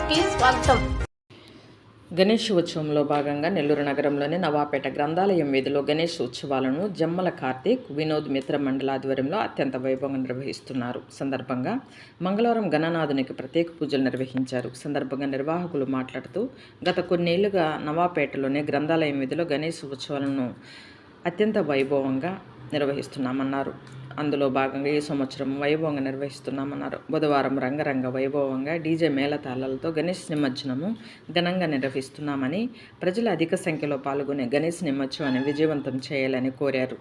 కి స్వాగతం. గణేష్ ఉత్సవంలో భాగంగా నెల్లూరు నగరంలోని నవాపేట గ్రంథాలయం వీధిలో గణేష్ ఉత్సవాలను జమ్మల కార్తీక్, వినోద్ మిత్ర మండల ఆధ్వర్యంలో అత్యంత వైభవంగా నిర్వహిస్తున్నారు. సందర్భంగా మంగళవారం గణనాథునికి ప్రత్యేక పూజలు నిర్వహించారు. సందర్భంగా నిర్వాహకులు మాట్లాడుతూ గత కొన్నేళ్లుగా నవాపేటలోని గ్రంథాలయం వీధిలో గణేష్ ఉత్సవాలను అత్యంత వైభవంగా నిర్వహిస్తున్నామన్నారు. అందులో భాగంగా ఈ సంవత్సరం వైభవంగా నిర్వహిస్తున్నామన్నారు. బుధవారం రంగరంగ వైభవంగా డీజే మేళతాళాలతో గణేష్ నిమజ్జనము ఘనంగా నిర్వహిస్తున్నామని, ప్రజలు అధిక సంఖ్యలో పాల్గొనే గణేష్ నిమజ్జనాన్ని విజయవంతం చేయాలని కోరారు.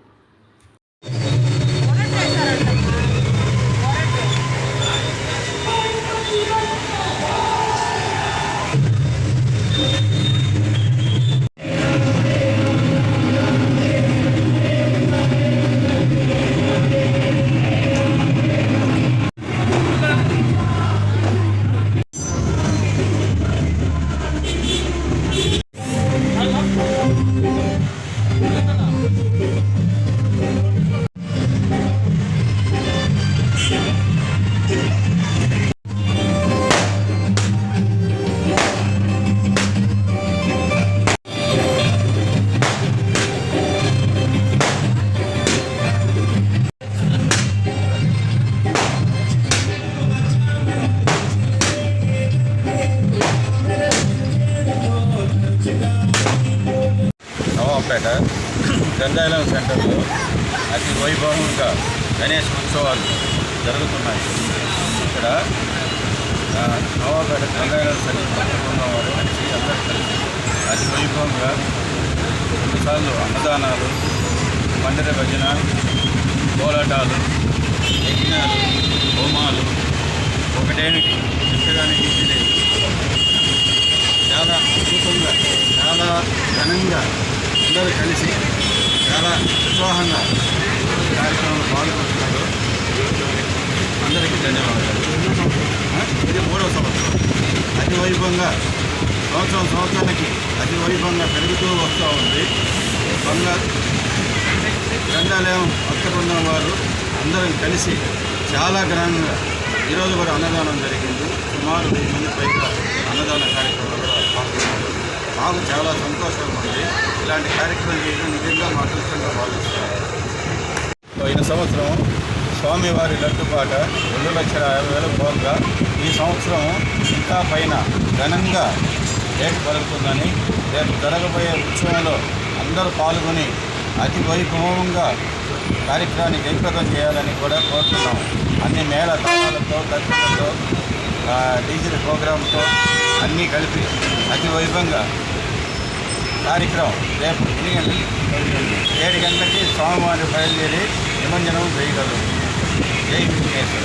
నవాపేట గ్రంథాలయం సెంటర్లో అతి వైభవంగా గణేష్ ఉత్సవాలు జరుగుతున్నాయి. ఇక్కడ నవాపేట గ్రంథాలయం సెంటర్ ఉన్నవారు కలిసి అందరూ కలిసి అతి వైభవంగా కొన్నిసార్లు అన్నదానాలు, మందిర భజన, కోలాటాలు, యజ్ఞాలు, హోమాలు ఒకటేమిటి చెప్పడానికి లేదు. చాలా అద్భుతంగా, చాలా ఘనంగా అందరూ కలిసి చాలా ఉత్సాహంగా కార్యక్రమంలో పాల్గొంటున్నారు. అందరికీ ధన్యవాదాలు. ఇది 3వ సంవత్సరం. అతి వైభవంగా సంవత్సరానికి అతి వైభవంగా పెరుగుతూ వస్తూ ఉంది. గ్రంథాలయం అక్కడ ఉన్న వారు అందరం కలిసి చాలా ఘనంగా ఈరోజు కూడా అన్నదానం జరిగింది. సుమారు 1000 మంది పైగా అన్నదాన కార్యక్రమంలో కూడా పాల్గొన్నారు. మాకు చాలా సంతోషంగా ఉంది. ఇలాంటి కార్యక్రమం చేయడం నిజంగా మా అదృష్టంగా భావిస్తున్నారు. పోయిన సంవత్సరం స్వామివారి లడ్డుపాట 2,50,000 పోగా ఈ సంవత్సరం ఇంకా పైన ఘనంగా డేట్ పలుకుతుందని, రేపు జరగబోయే ఉత్సవంలో అందరూ పాల్గొని అతి వైభవంగా కార్యక్రమాన్ని జయప్రదం చేయాలని కూడా కోరుతున్నాము. అన్ని మేళ తాళాలతో, దర్శనలతో, డీజే ప్రోగ్రాంతో అన్నీ కలిపి అతి వైభవంగా కార్యక్రమం రేపు 7 గంటలకి స్వామివారి బయలుదేరి నిమజ్జనం చేయగలరు. జై విఘ్నేశ్వర.